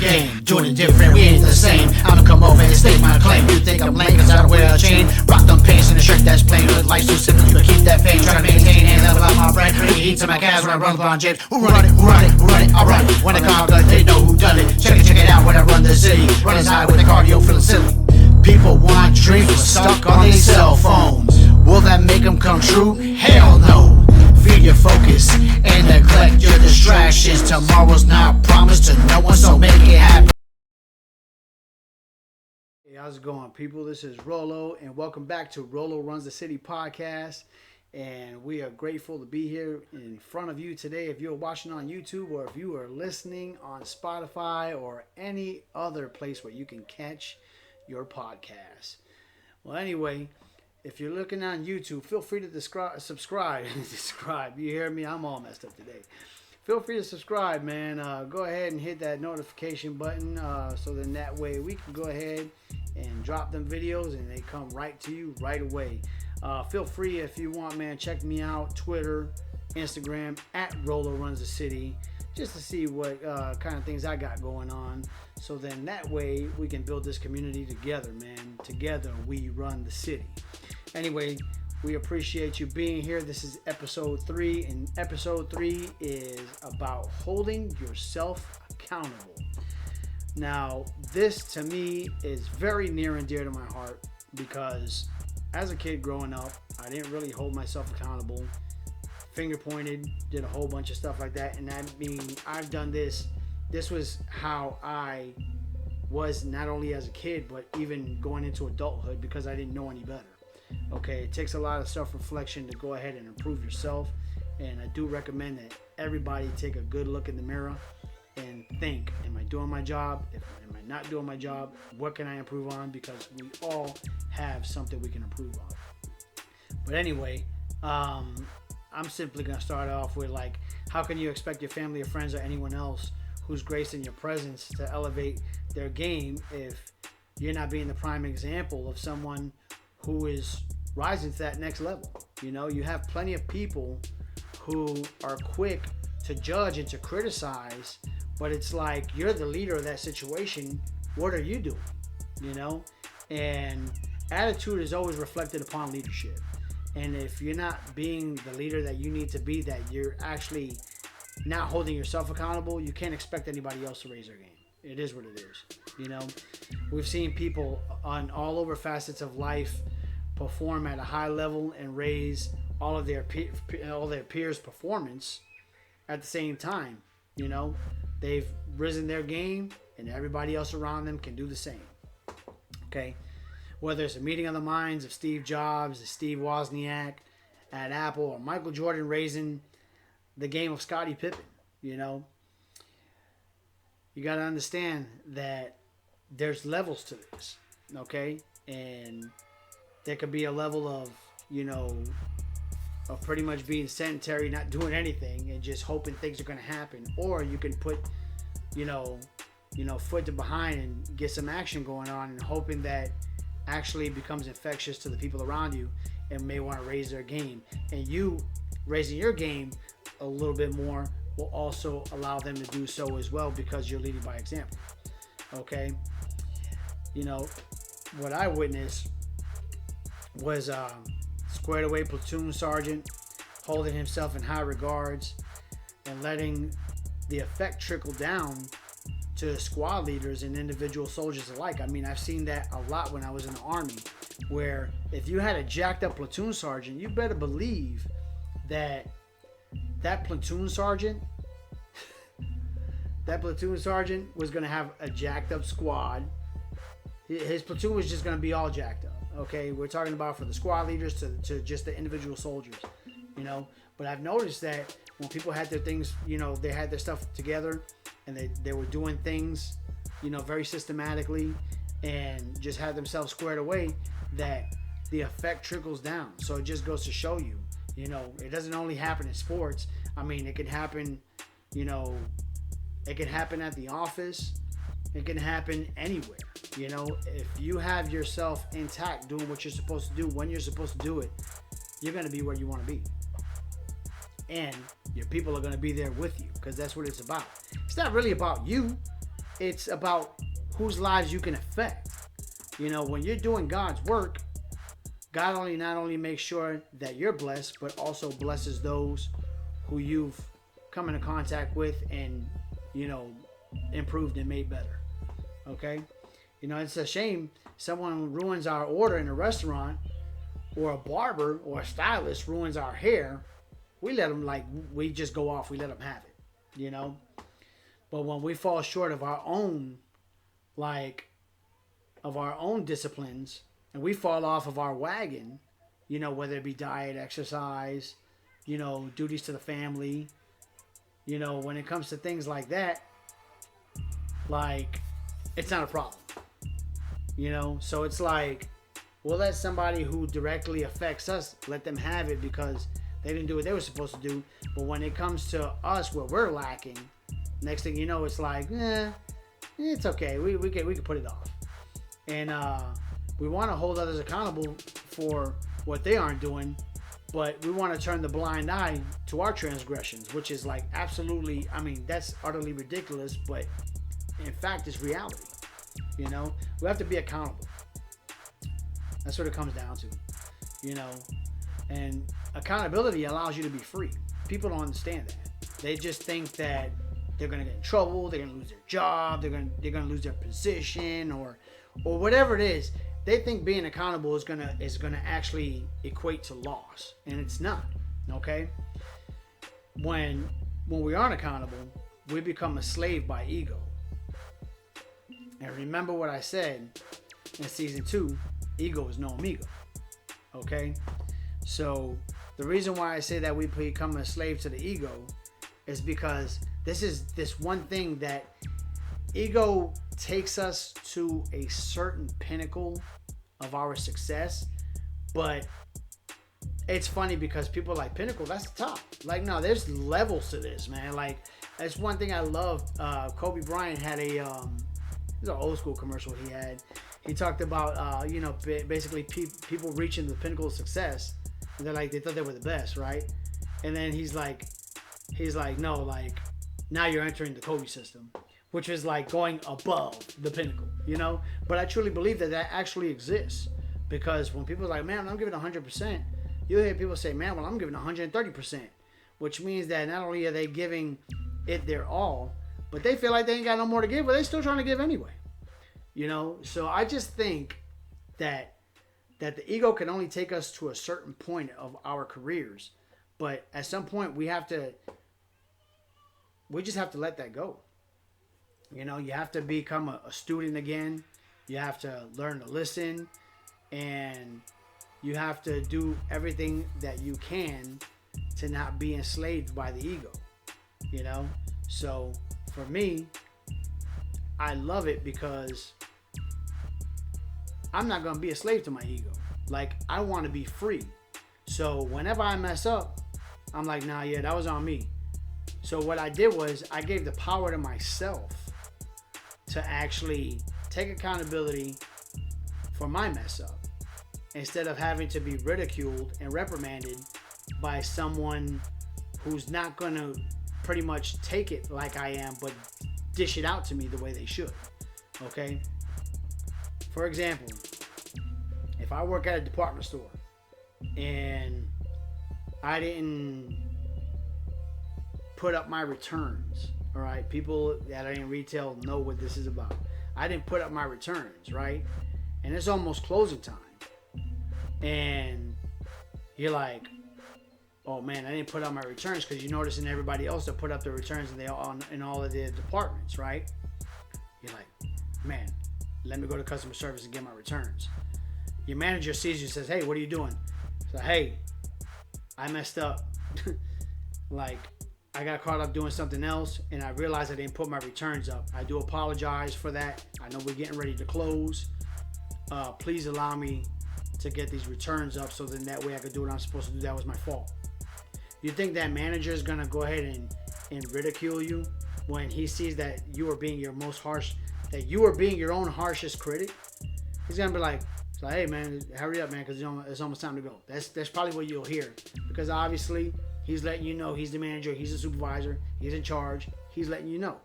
game, doing it different, we ain't the same. I'ma come over and state my claim. You think I'm lame cause I don't wear a chain? Rock them pants and a shirt that's plain. With life's too simple, you can keep that fame. Try to maintain and level out my brain. Bring heat to my calves when I run LeBron James. Who run it, who run it, who run it? I run it. When I conquer, they know who done it. Check it out when I run the city. Running high with the cardio, feeling silly. People want dreams, but stuck on their cell phones. Will that make them come true? Hell no. Feed your focus and neglect your distractions. Tomorrow's not promised to no one, so make it happen. Hey, how's it going, people? This is Rolo, and welcome back to Rolo Runs the City podcast. And we are grateful to be here in front of you today. If you're watching on YouTube or if you are listening on Spotify or any other place where you can catch your podcast. Well, anyway, if you're looking on YouTube, feel free to subscribe. You hear me? I'm all messed up today. Feel free to subscribe, man. Go ahead and hit that notification button so then that way we can go ahead and drop them videos and they come right to you right away. Feel free if you want, man. Check me out, Twitter, Instagram, at Rolo Runs the City, just to see what kind of things I got going on. So then that way we can build this community together, man. Together we run the city. Anyway, we appreciate you being here. This is episode 3, and episode 3 is about holding yourself accountable. Now, this to me is very near and dear to my heart because as a kid growing up, I didn't really hold myself accountable. Finger pointed, did a whole bunch of stuff like that. And I mean, I've done this. This was how I was not only as a kid, but even going into adulthood because I didn't know any better. Okay, it takes a lot of self-reflection to go ahead and improve yourself. And I do recommend that everybody take a good look in the mirror and think, am I doing my job? Am I not doing my job? What can I improve on? Because we all have something we can improve on. But anyway, I'm simply going to start off with like, how can you expect your family or friends or anyone else who's gracing your presence to elevate their game if you're not being the prime example of someone who is rising to that next level? You know, you have plenty of people who are quick to judge and to criticize, but it's like, you're the leader of that situation. What are you doing? You know, and attitude is always reflected upon leadership. And if you're not being the leader that you need to be, that you're actually not holding yourself accountable, you can't expect anybody else to raise their game. It is what it is. You know, we've seen people on all over facets of life perform at a high level and raise all of their peers' performance at the same time. You know, they've risen their game and everybody else around them can do the same. Okay. Whether it's a meeting of the minds of Steve Jobs, Steve Wozniak at Apple, or Michael Jordan raising the game of Scottie Pippen, you know, you got to understand that there's levels to this, okay? And there could be a level of, you know, of pretty much being sedentary, not doing anything, and just hoping things are going to happen. Or you can put, you know, foot to behind and get some action going on and hoping that actually becomes infectious to the people around you and may want to raise their game. And you raising your game a little bit more will also allow them to do so as well because you're leading by example. Okay? You know, what I witnessed was squared away platoon sergeant holding himself in high regards and letting the effect trickle down to squad leaders and individual soldiers alike. I mean, I've seen that a lot when I was in the Army, where if you had a jacked up platoon sergeant, you better believe that platoon sergeant was going to have a jacked up squad. His platoon was just going to be all jacked up. Okay, we're talking about from the squad leaders to just the individual soldiers, you know. But I've noticed that when people had their things, you know, they had their stuff together and they were doing things, you know, very systematically and just had themselves squared away, that the effect trickles down. So it just goes to show you, you know, it doesn't only happen in sports. I mean, it can happen, you know, it can happen at the office. It can happen anywhere. You know, if you have yourself intact doing what you're supposed to do when you're supposed to do it, you're going to be where you want to be. And your people are going to be there with you because that's what it's about. It's not really about you. it's about whose lives you can affect. You know, when you're doing God's work, God not only makes sure that you're blessed, but also blesses those who you've come into contact with and, you know, improved and made better. Okay? You know, it's a shame someone ruins our order in a restaurant, or a barber or a stylist ruins our hair. We let them, like, we just go off, we let them have it, you know? But when we fall short of our own, disciplines, and we fall off of our wagon, you know, whether it be diet, exercise, you know, duties to the family, you know, when it comes to things like that, like, it's not a problem, you know? So it's like, we'll let somebody who directly affects us, let them have it because they didn't do what they were supposed to do. But when it comes to us, where we're lacking, next thing you know, it's like, it's okay. We can put it off. And we want to hold others accountable for what they aren't doing, but we want to turn the blind eye to our transgressions, which is like absolutely, I mean, that's utterly ridiculous, but in fact, it's reality. You know, we have to be accountable. That's what it comes down to, you know. And accountability allows you to be free. People don't understand that. They just think that they're gonna get in trouble, they're gonna lose their job, they're gonna lose their position, or whatever it is. They think being accountable is gonna actually equate to loss, and it's not. Okay. When we aren't accountable, we become a slave by ego. And remember what I said in season 2. Ego is no amigo. Okay? So the reason why I say that we become a slave to the ego is because this is this one thing that ego takes us to a certain pinnacle of our success. But it's funny because people are like, pinnacle, that's the top. Like, no, there's levels to this, man. Like, that's one thing I love. Kobe Bryant had this is an old school commercial he had. He talked about, you know, basically people reaching the pinnacle of success. And they're like, they thought they were the best, right? And then he's like, no, like, now you're entering the Kobe system, which is like going above the pinnacle, you know? But I truly believe that actually exists, because when people are like, man, I'm giving 100%, you'll hear people say, man, well, I'm giving 130%, which means that not only are they giving it their all, but they feel like they ain't got no more to give, but they're still trying to give anyway. You know, so I just think that the ego can only take us to a certain point of our careers, but at some point we just have to let that go. You know, you have to become a student again. You have to learn to listen, and you have to do everything that you can to not be enslaved by the ego. You know, so for me, I love it because I'm not going to be a slave to my ego. Like, I want to be free. So whenever I mess up, I'm like, nah, yeah, that was on me. So what I did was I gave the power to myself to actually take accountability for my mess up, instead of having to be ridiculed and reprimanded by someone who's not going to pretty much take it like I am, but dish it out to me the way they should. Okay? For example, if I work at a department store and I didn't put up my returns, all right? People that are in retail know what this is about. I didn't put up my returns, right? And it's almost closing time. And you're like, oh man, I didn't put up my returns, because you're noticing everybody else that put up their returns and they all in all of their departments, right? You're like, man, let me go to customer service and get my returns. Your manager sees you and says, hey, what are you doing? So, hey, I messed up. Like, I got caught up doing something else, and I realized I didn't put my returns up. I do apologize for that. I know we're getting ready to close. Please allow me to get these returns up, so then that way I could do what I'm supposed to do. That was my fault. You think that manager is going to go ahead and ridicule you when he sees that you are being your most harsh, that you are being your own harshest critic? He's going to be like, hey man, hurry up man, because it's almost time to go. That's probably what you'll hear, because obviously he's letting you know he's the manager, he's the supervisor, he's in charge, he's letting you know.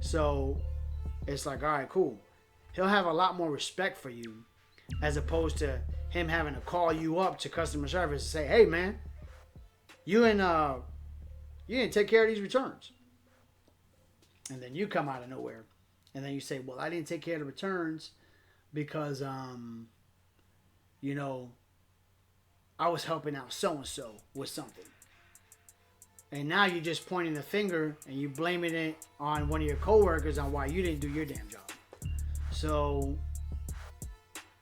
So it's like, all right, cool. He'll have a lot more respect for you as opposed to him having to call you up to customer service and say, hey man, you didn't take care of these returns. And then you come out of nowhere. And then you say, well, I didn't take care of the returns because you know, I was helping out so-and-so with something. And now you're just pointing the finger and you blaming it on one of your coworkers on why you didn't do your damn job. So,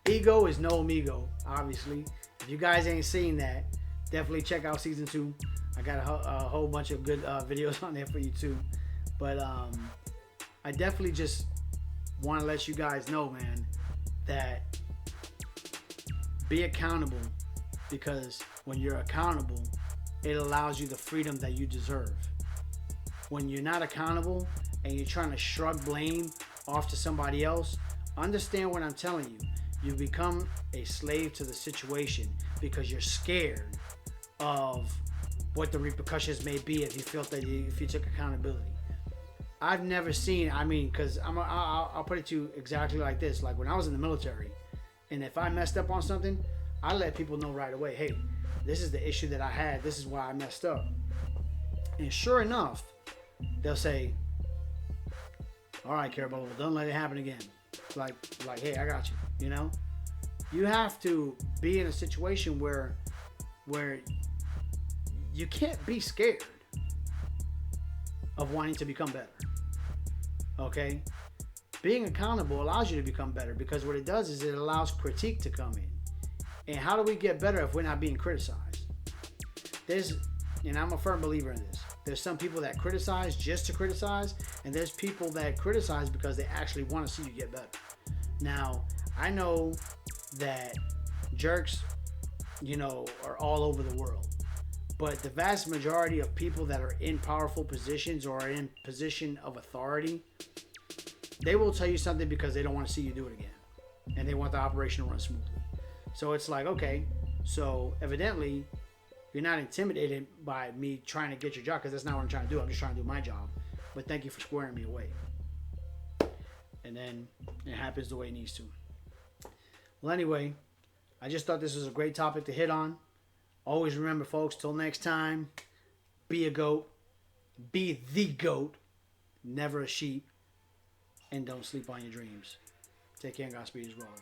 ego is no amigo, obviously. If you guys ain't seen that, definitely check out season 2. I got a whole bunch of good videos on there for you too. But I definitely just want to let you guys know, man, that be accountable, because when you're accountable, it allows you the freedom that you deserve. When you're not accountable and you're trying to shrug blame off to somebody else, understand what I'm telling you. You become a slave to the situation because you're scared of what the repercussions may be if you felt that if you took accountability. I've never seen, because I'll put it to you exactly like this. Like when I was in the military, and if I messed up on something, I let people know right away, hey, this is the issue that I had. This is why I messed up. And sure enough, they'll say, all right, Caraballo, don't let it happen again. Like, hey, I got you. You know, you have to be in a situation where you can't be scared of wanting to become better. Okay? Being accountable allows you to become better, because what it does is it allows critique to come in. And how do we get better if we're not being criticized? And I'm a firm believer in this. There's some people that criticize just to criticize, and there's people that criticize because they actually want to see you get better. Now, I know that jerks, are all over the world. But the vast majority of people that are in powerful positions or are in position of authority, they will tell you something because they don't want to see you do it again. And they want the operation to run smoothly. So it's like, okay, so evidently you're not intimidated by me trying to get your job, because that's not what I'm trying to do. I'm just trying to do my job. But thank you for squaring me away. And then it happens the way it needs to. Well, anyway, I just thought this was a great topic to hit on. Always remember, folks, till next time, be a goat. Be the goat. Never a sheep. And don't sleep on your dreams. Take care and Godspeed as well.